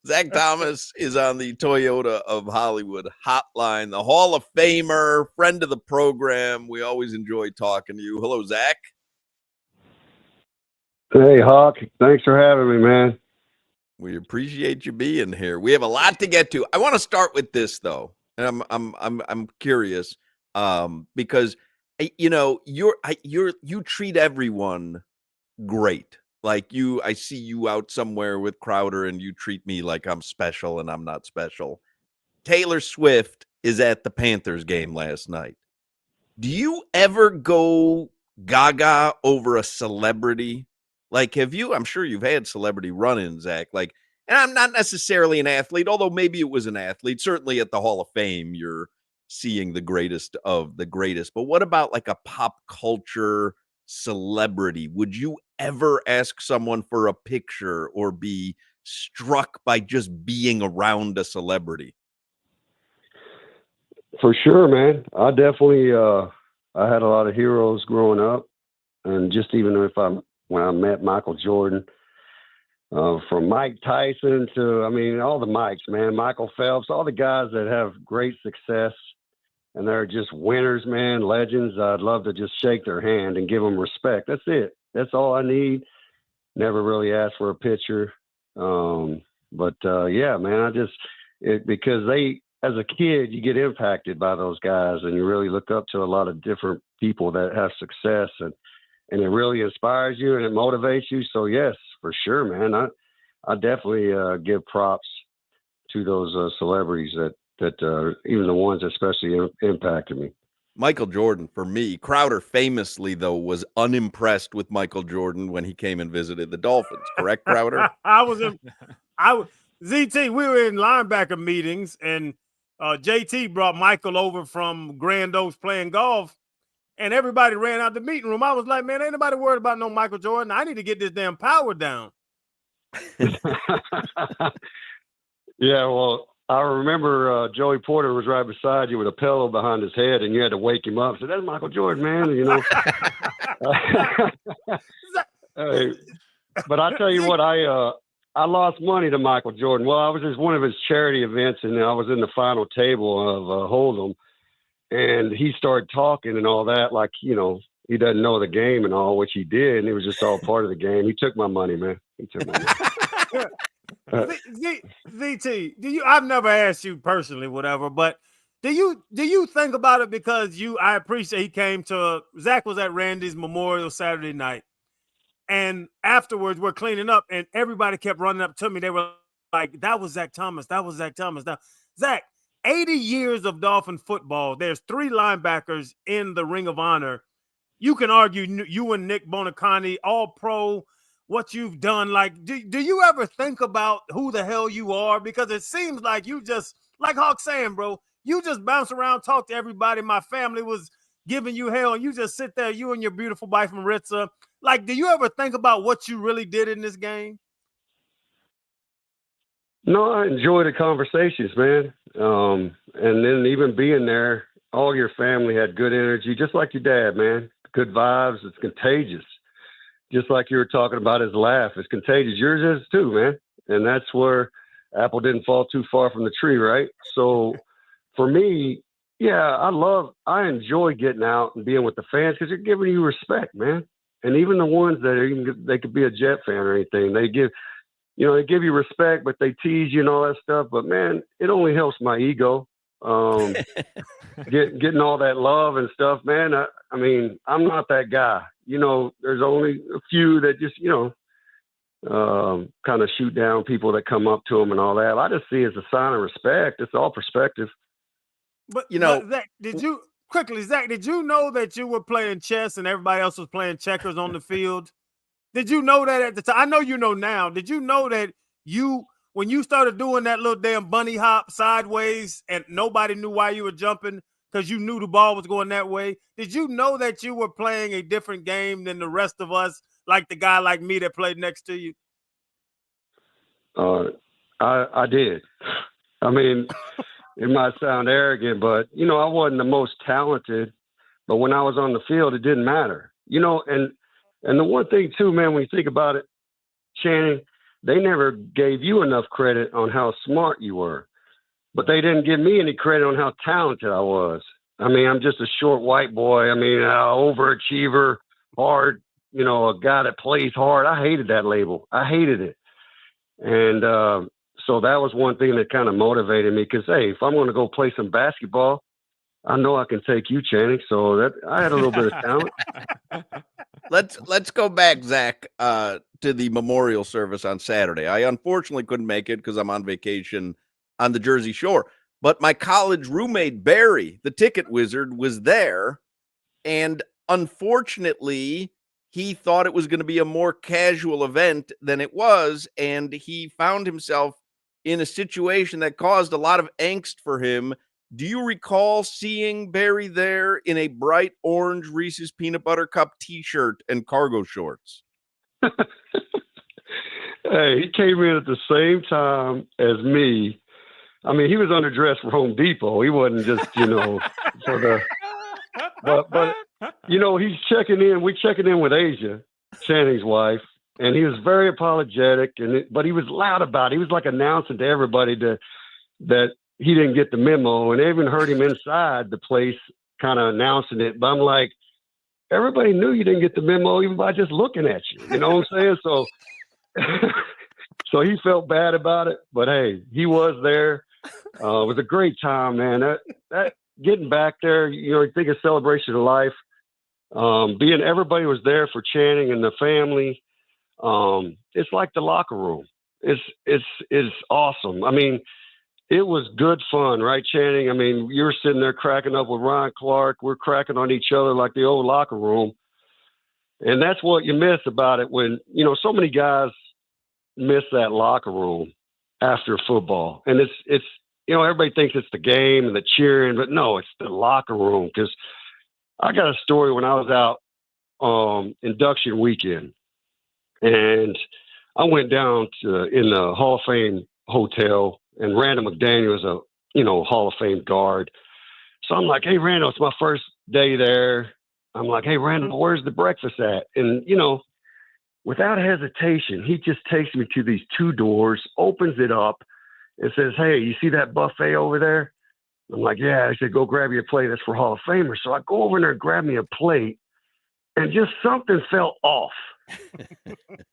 Zach Thomas is on the Toyota of Hollywood hotline, the Hall of Famer, friend of the program. We always enjoy talking to you. Hello, Zach. Hey, Hawk. Thanks for having me, man. We appreciate you being here. We have a lot to get to. I want to start with this though, and I'm curious because you treat everyone great. Like I see you out somewhere with Crowder, and you treat me like I'm special, and I'm not special. Taylor Swift is at the Panthers game last night. Do you ever go gaga over a celebrity? Like, have you? I'm sure you've had celebrity run-ins, Zach. Like, and I'm not necessarily an athlete, although maybe it was an athlete. Certainly at the Hall of Fame, you're seeing the greatest of the greatest. But what about like a pop culture celebrity? Would you ever ask someone for a picture or be struck by just being around a celebrity? For sure, man. I definitely I had a lot of heroes growing up, and just even when I met Michael Jordan, from Mike Tyson to all the Mikes, man, Michael Phelps, all the guys that have great success and they're just winners, man, legends. I'd love to just shake their hand and give them respect. That's it. That's all I need. Never really asked for a picture. Yeah, man, because as a kid, you get impacted by those guys and you really look up to a lot of different people that have success and it really inspires you and it motivates you. So yes, for sure, man. I definitely give props to those celebrities that even the ones that especially impacted me. Michael Jordan, for me, Crowder famously, though, was unimpressed with Michael Jordan when he came and visited the Dolphins. Correct, Crowder? ZT, we were in linebacker meetings, and JT brought Michael over from Grand Oaks playing golf, and everybody ran out the meeting room. I was like, man, ain't nobody worried about no Michael Jordan. I need to get this damn power down. Yeah, well, I remember Joey Porter was right beside you with a pillow behind his head, and you had to wake him up. So that's Michael Jordan, man. But I tell you what, I lost money to Michael Jordan. Well, I was at one of his charity events, and I was in the final table of Hold'em, and he started talking and all that, like he doesn't know the game and all, which he did, and it was just all part of the game. He took my money, man. He took my money. ZT, I've never asked you personally, whatever, but do you think about it? Because I appreciate he came to, Zach was at Randy's memorial Saturday night, and afterwards we're cleaning up and everybody kept running up to me. They were like, that was Zach Thomas. That was Zach Thomas. Now, Zach, 80 years of Dolphin football. There's 3 linebackers in the Ring of Honor. You can argue you and Nick Bonacani, all pro, what you've done. Like, do you ever think about who the hell you are? Because it seems like you just, like Hawk saying, bro, you just bounce around, talk to everybody. My family was giving you hell, and you just sit there, you and your beautiful wife Maritza. Like, do you ever think about what you really did in this game? No, I enjoy the conversations, man. And then even being there, all your family had good energy, just like your dad, man. Good vibes. It's contagious. Just like you were talking about his laugh. It's contagious. Yours is too, man. And that's where apple didn't fall too far from the tree, right? So for me, yeah, I enjoy getting out and being with the fans because they're giving you respect, man. And even the ones that they could be a Jet fan or anything, they give you respect, but they tease you and all that stuff. But man, it only helps my ego. Getting all that love and stuff, man. I'm not that guy. There's only a few that just, kind of shoot down people that come up to them and all that. I just see it as a sign of respect. It's all perspective. But Zach, did you know that you were playing chess and everybody else was playing checkers on the field? Did you know that at the time? I know you know now. Did you know that when you started doing that little damn bunny hop sideways and nobody knew why you were jumping because you knew the ball was going that way? Did you know that you were playing a different game than the rest of us, like the guy like me that played next to you? I did. It might sound arrogant, but, I wasn't the most talented. But when I was on the field, it didn't matter. And the one thing, too, man, when you think about it, Channing, they never gave you enough credit on how smart you were, but they didn't give me any credit on how talented I was. I mean, I'm just a short white boy. I mean, overachiever, hard, a guy that plays hard. I hated that label. I hated it. And so that was one thing that kind of motivated me because, hey, if I'm going to go play some basketball, I know I can take you, Channing. So that I had a little bit of talent. Let's go back, Zach, to the memorial service on Saturday. I unfortunately couldn't make it because I'm on vacation on the Jersey Shore. But my college roommate, Barry, the ticket wizard, was there. And unfortunately, he thought it was going to be a more casual event than it was. And he found himself in a situation that caused a lot of angst for him. Do you recall seeing Barry there in a bright orange Reese's Peanut Butter Cup t-shirt and cargo shorts? Hey, he came in at the same time as me. I mean, he was underdressed for Home Depot. He wasn't just, for the. But he's checking in. We checking in with Asia, Channing's wife, and he was very apologetic. But he was loud about it. He was like announcing to everybody that he didn't get the memo, and they even heard him inside the place kind of announcing it. But I'm like, everybody knew you didn't get the memo even by just looking at you. You know what I'm saying? So, so he felt bad about it. But hey, he was there. It was a great time, man. That getting back there, you think of celebration of life. Being everybody was there for Channing and the family. It's like the locker room. It's awesome. I mean, it was good fun, right, Channing? I mean, you were sitting there cracking up with Ron Clark. We're cracking on each other like the old locker room. And that's what you miss about it when, so many guys miss that locker room after football. And it's everybody thinks it's the game and the cheering, but no, it's the locker room. Because I got a story when I was out induction weekend. And I went down in the Hall of Fame hotel, and Randall McDaniel is a, Hall of Fame guard. So I'm like, hey, Randall, it's my first day there. I'm like, hey, Randall, where's the breakfast at? And, without hesitation, he just takes me to these two doors, opens it up, and says, hey, you see that buffet over there? I'm like, yeah. I said, go grab you a plate. That's for Hall of Famers. So I go over there and grab me a plate, and just something felt off.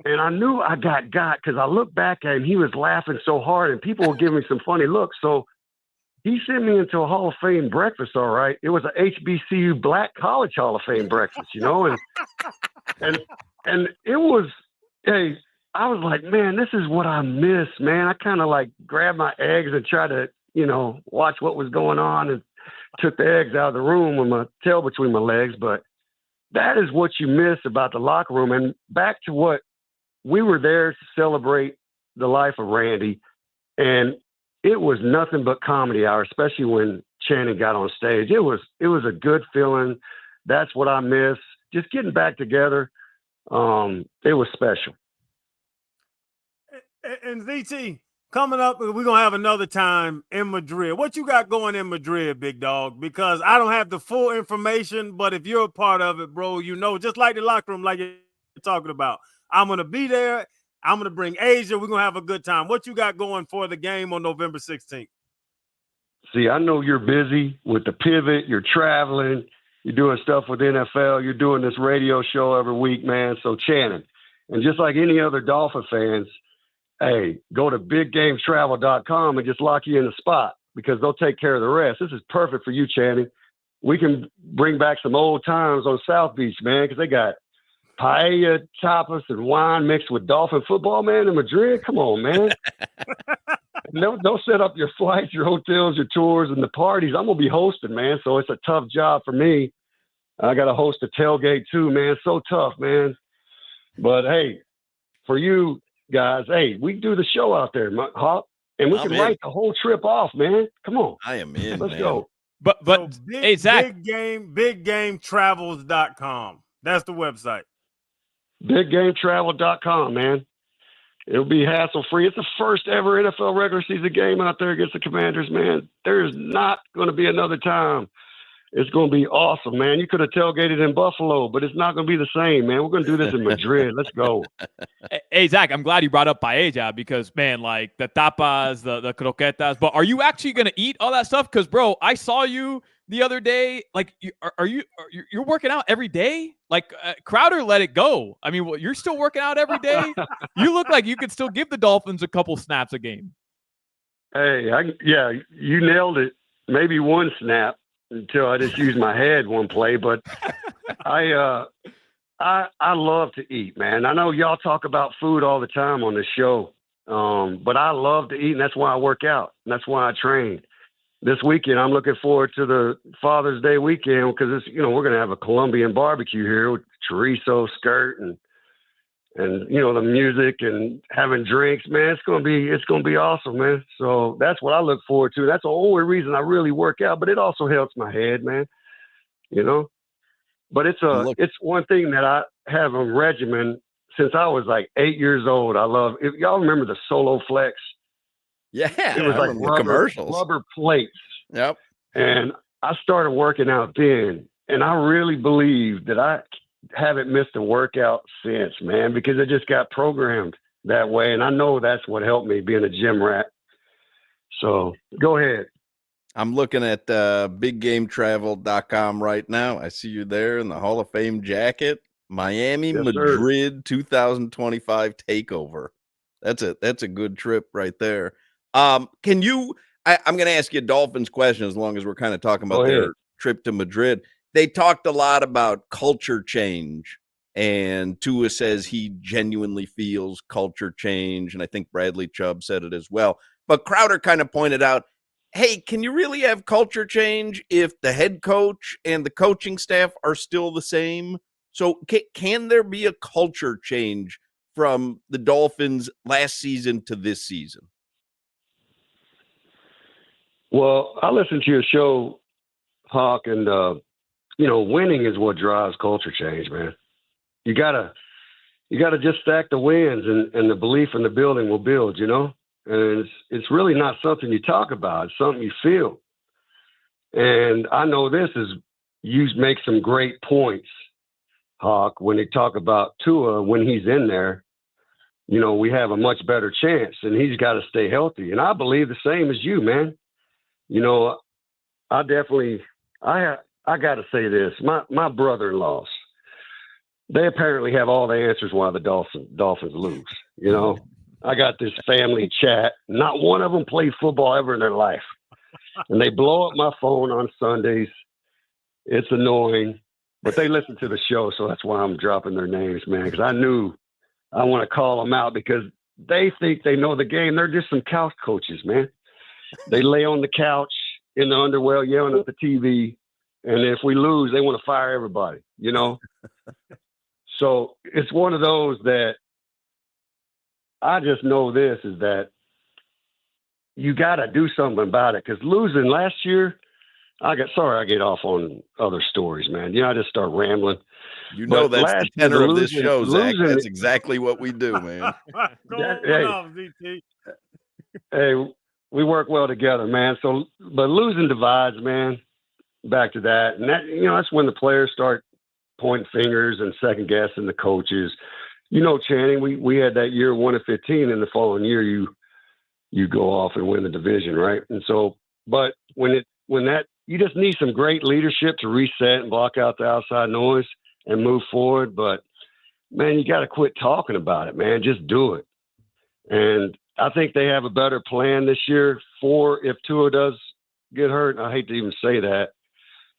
And I knew I got because I looked back at him. He was laughing so hard, and people were giving me some funny looks. So he sent me into a Hall of Fame breakfast, all right. It was a HBCU Black College Hall of Fame breakfast, and it was, hey, I was like, man, this is what I miss, man. I kind of like grabbed my eggs and tried to, watch what was going on and took the eggs out of the room with my tail between my legs. But that is what you miss about the locker room. And back to what we were there to celebrate the life of Randy. And it was nothing but comedy hour, especially when Channing got on stage. It was a good feeling. That's what I miss. Just getting back together. It was special. And ZT, coming up, we're going to have another time in Madrid. What you got going in Madrid, big dog? Because I don't have the full information, but if you're a part of it, bro, just like the locker room, like you're talking about, I'm going to be there. I'm going to bring Asia. We're going to have a good time. What you got going for the game on November 16th? See, I know you're busy with the pivot. You're traveling. You're doing stuff with NFL. You're doing this radio show every week, man. So Channing, and just like any other Dolphin fans, hey, go to biggametravel.com and just lock you in the spot because they'll take care of the rest. This is perfect for you, Channing. We can bring back some old times on South Beach, man, because they got paella, tapas, and wine mixed with Dolphin football, man, in Madrid. Come on, man. They'll set up your flights, your hotels, your tours, and the parties. I'm going to be hosting, man, so it's a tough job for me. I got to host a tailgate too, man. So tough, man. But, hey, for you guys, hey, we do the show out there, Hawk, and we can write the whole trip off, man. Come on. I am in, Let's go. But so hey, Zach. biggametravels.com. That's the website. Biggametravels.com, man. It'll be hassle-free. It's the first ever NFL regular season game out there against the Commanders, man. There's not going to be another time It's going to be awesome, man. You could have tailgated in Buffalo, but it's not going to be the same, man. We're going to do this in Madrid. Let's go. Hey, Zach, I'm glad you brought up paella because, man, like the tapas, the croquetas. But are you actually going to eat all that stuff? Because, bro, I saw you the other day. Like, you're working out every day? Like, Crowder let it go. I mean, you're still working out every day? You look like you could still give the Dolphins a couple snaps a game. Hey, yeah, you nailed it. Maybe one snap until I just used my head one play. But I love to eat, man. I know y'all talk about food all the time on the show, but I love to eat, and that's why I work out, and that's why I train. This weekend, I'm looking forward to the Father's Day weekend because it's, we're going to have a Colombian barbecue here with chorizo, skirt, and the music and having drinks, man. It's gonna be awesome, man. So that's what I look forward to. That's the only reason I really work out, but it also helps my head, man. But it's one thing that I have a regimen since I was like 8 years old. I love. If y'all remember the Solo Flex? Yeah, it was like rubber plates. Yep. And I started working out then, and I really believe that I haven't missed a workout since, man, because I just got programmed that way. And I know that's what helped me being a gym rat. So go ahead. I'm looking at biggametravel.com right now. I see you there in the Hall of Fame jacket. Miami, yes, Madrid, sir. 2025 takeover. That's a good trip right there. Can you, I'm going to ask you a Dolphins question as long as we're kind of talking about their trip to Madrid. They talked a lot about culture change, and Tua says he genuinely feels culture change, and I think Bradley Chubb said it as well. But Crowder kind of pointed out, hey, can you really have culture change if the head coach and the coaching staff are still the same? So can there be a culture change from the Dolphins last season to this season? Well, I listened to your show, Hawk, and winning is what drives culture change, man. You gotta just stack the wins, and the belief in the building will build, And it's really not something you talk about; it's something you feel. And I know you make some great points, Hawk, when they talk about Tua when he's in there. We have a much better chance, and he's got to stay healthy. And I believe the same as you, man. I got to say this. My brother-in-laws, they apparently have all the answers why the Dolphins lose. I got this family chat. Not one of them played football ever in their life. And they blow up my phone on Sundays. It's annoying. But they listen to the show, so that's why I'm dropping their names, man, because I knew I want to call them out because they think they know the game. They're just some couch coaches, man. They lay on the couch in the underwear yelling at the TV. And if we lose, they want to fire everybody, So it's one of those that I just know this is that you got to do something about it. Because losing last year, I get off on other stories, man. I just start rambling. That's the tenor of this show, Zach. That's exactly what we do, man. Hey, we work well together, man. So, but losing divides, man. Back to that. And that, that's when the players start pointing fingers and second guessing the coaches. Channing, we had that year 1-15, and the following year you go off and win the division, right? And so, but when you just need some great leadership to reset and block out the outside noise and move forward. But man, you got to quit talking about it, man. Just do it. And I think they have a better plan this year for if Tua does get hurt. I hate to even say that,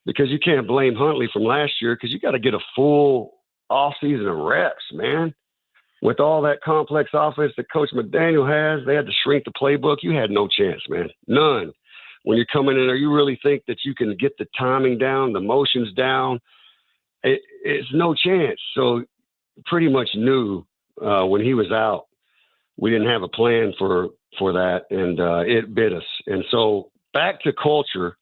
because you can't blame Huntley from last year because you got to get a full offseason of reps, man. With all that complex offense that Coach McDaniel has, they had to shrink the playbook. You had no chance, man. None. When you're coming in there, you really think that you can get the timing down, the motions down. It's no chance. So pretty much knew when he was out, we didn't have a plan for that, and it bit us. And so back to culture,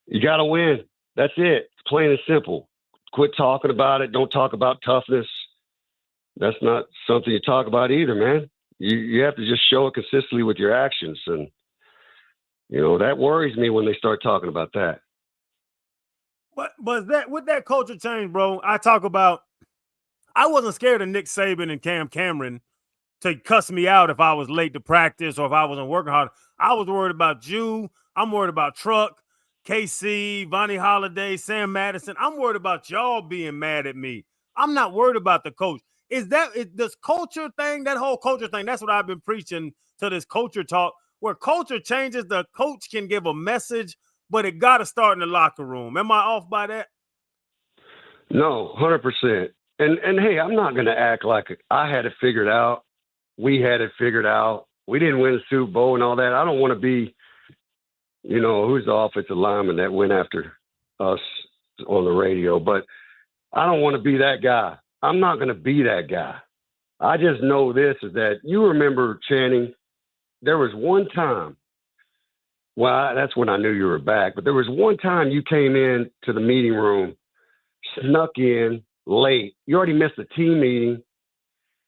you got to win. That's it. It's plain and simple. Quit talking about it. Don't talk about toughness. That's not something you talk about either, man. You have to just show it consistently with your actions. And, that worries me when they start talking about that. But that with that culture change, bro, I talk about I wasn't scared of Nick Saban and Cam Cameron to cuss me out if I was late to practice or if I wasn't working hard. I was worried about you. I'm worried about Truck, KC, Vonnie Holiday, Sam Madison. I'm worried about y'all being mad at me. I'm not worried about the coach. Is this culture thing, that whole culture thing? That's what I've been preaching to this culture talk, where culture changes. The coach can give a message, but it got to start in the locker room. Am I off by that? No, 100%. And hey, I'm not going to act like I had it figured out. We had it figured out. We didn't win the Super Bowl and all that. I don't want to be, who's the offensive lineman that went after us on the radio, but I don't want to be that guy. I'm not going to be that guy. I just know this is that you remember, Channing, there was one time, well, that's when I knew you were back, but there was one time you came in to the meeting room, snuck in late. You already missed the team meeting,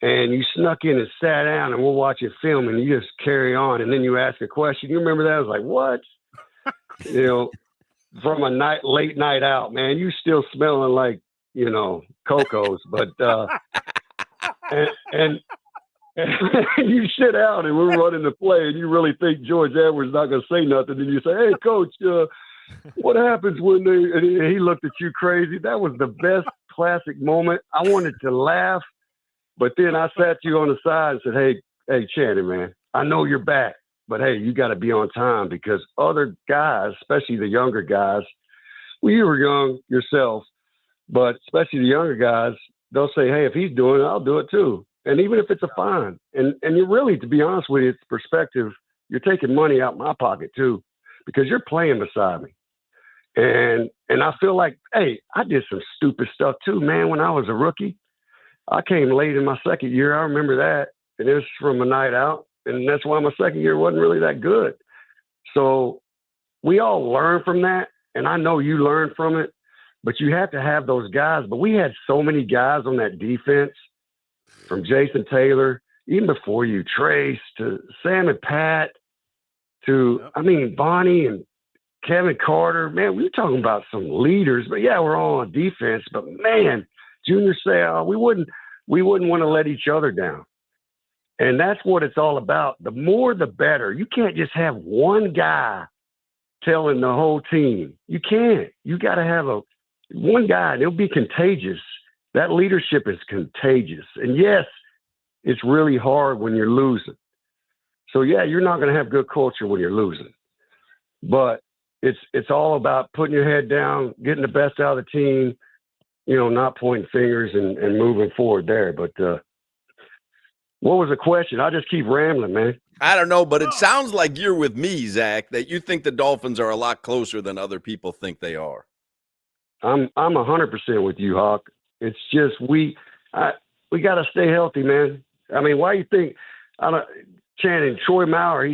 and you snuck in and sat down, and we're watching film, and you just carry on, and then you ask a question. You remember that? I was like, what? From a late night out, man, you still smelling like, Coco's, but and you sit out, and we're running the play, and you really think George Edwards not going to say nothing, and you say, hey, coach, what happens when they, and he looked at you crazy. That was the best classic moment. I wanted to laugh, but then I sat you on the side and said, hey, Channing, man, I know you're back, but hey, you got to be on time, because other guys, especially the younger guys, well, you were young yourself, but especially the younger guys, they'll say, hey, if he's doing it, I'll do it too. And even if it's a fine, and you're really, to be honest with you, it's perspective, you're taking money out my pocket too, because you're playing beside me. And I feel like, hey, I did some stupid stuff too, man, when I was a rookie. I came late in my second year. I remember that. And it was from a night out. And that's why my second year wasn't really that good. So we all learn from that. And I know you learned from it. But you have to have those guys. But we had so many guys on that defense, from Jason Taylor, even before you, Trace, to Sam and Pat, to, Bonnie and Kevin Carter. Man, we were talking about some leaders. But, yeah, we're all on defense. But, man, Junior Seau, we wouldn't want to let each other down. And that's what it's all about. The more, the better. You can't just have one guy telling the whole team. You can't. You got to have one guy, and it'll be contagious. That leadership is contagious. And yes, it's really hard when you're losing. So yeah, you're not going to have good culture when you're losing. But it's all about putting your head down, getting the best out of the team, not pointing fingers and moving forward there. But what was the question? I just keep rambling, man. I don't know, but it sounds like you're with me, Zach, that you think the Dolphins are a lot closer than other people think they are. I'm 100% with you, Hawk. It's just we got to stay healthy, man. I mean, why you think Channing, Troy Maurer,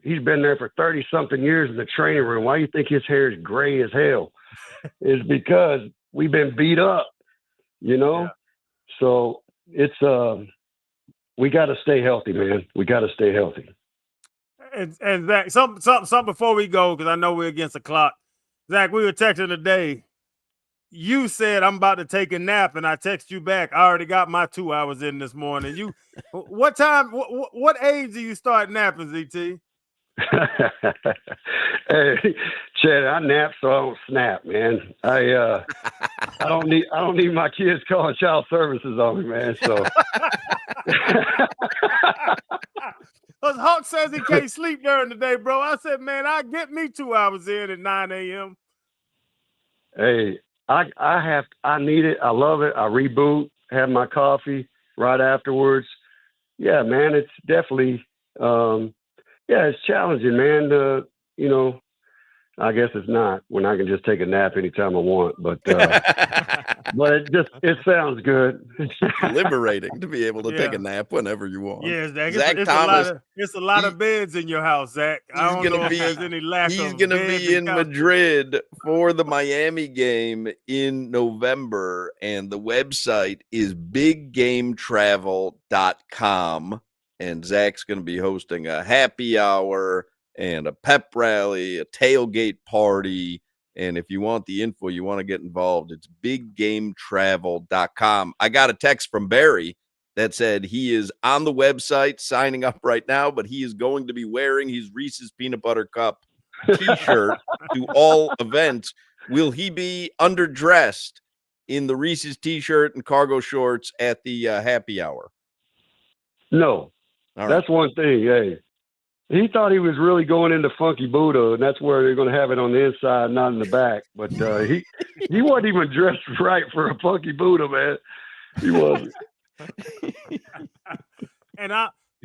he's been there for 30-something years in the training room. Why you think his hair is gray as hell? Is because we've been beat up, Yeah. So it's we got to stay healthy, man. We got to stay healthy. And Zach, something before we go, because I know we're against the clock. Zach, we were texting today. You said I'm about to take a nap, and I text you back. I already got my 2 hours in this morning. What time? What age do you start napping, ZT? Hey, Chad, I nap so I don't snap, man. I don't need my kids calling child services on me, man. So. Because Hawk says he can't sleep during the day, bro. I said, man, I get me 2 hours in at 9 a.m. Hey, I need it. I love it. I reboot, have my coffee right afterwards. Yeah, man, it's definitely, it's challenging, man. I guess it's not when I can just take a nap anytime I want, but but it sounds good. Liberating to be able to take a nap whenever you want. Yeah, Zach Thomas, it's a lot of beds in your house, Zach. I don't know if there's any lack of He's going to be in Madrid for the Miami game in November, and the website is biggametravel.com, and Zach's going to be hosting a happy hour and a pep rally, a tailgate party, And if you want the info, you want to get involved, it's biggametravel.com. I got a text from Barry that said he is on the website signing up right now, but he is going to be wearing his Reese's Peanut Butter Cup T-shirt to all events. Will he be underdressed in the Reese's T-shirt and cargo shorts at the happy hour? No. All That's right. one thing. Hey, he thought he was really going into Funky Buddha, and that's where they're going to have it on the inside, not in the back. But he wasn't even dressed right for a Funky Buddha, man. He wasn't. And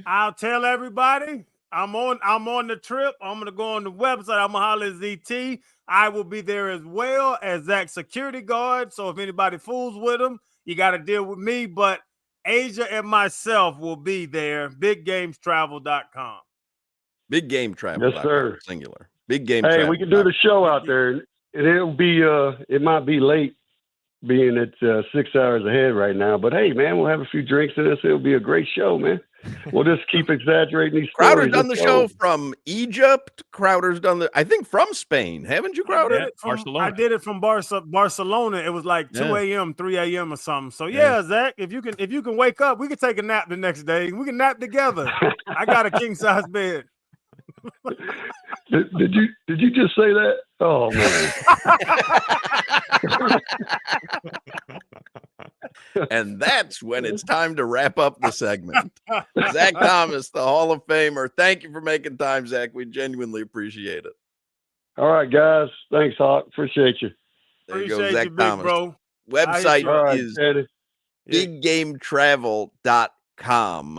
I'll tell everybody I'm on the trip. I'm gonna go on the website. I'm gonna holler at ZT. I will be there as well as Zach's security guard. So if anybody fools with him, you got to deal with me. But Asia and myself will be there. BigGamesTravel.com. BigGameTravel.com. Yes, sir. Singular. Big Game Hey, Travel. we can do the show out there, and it'll be it might be late, being it's 6 hours ahead right now. But hey, man, we'll have a few drinks in us. It'll be a great show, man. We'll just keep exaggerating these Crowder's stories. done the show from Egypt. Crowder's done I think from Spain. Haven't you, Crowder? I did it from Barcelona. It was like 2 a.m., 3 a.m. or something. So yeah, Zach, if you can wake up, we can take a nap the next day. We can nap together. I got a king size bed. Did you just say that? Oh man. And that's when it's time to wrap up the segment. Zach Thomas, the Hall of Famer. Thank you for making time, Zach. We genuinely appreciate it. All right, guys. Thanks, Hawk. Appreciate you. There you go, Appreciate Zach you, big Thomas. bro. Website All right, is Teddy. biggametravel.com.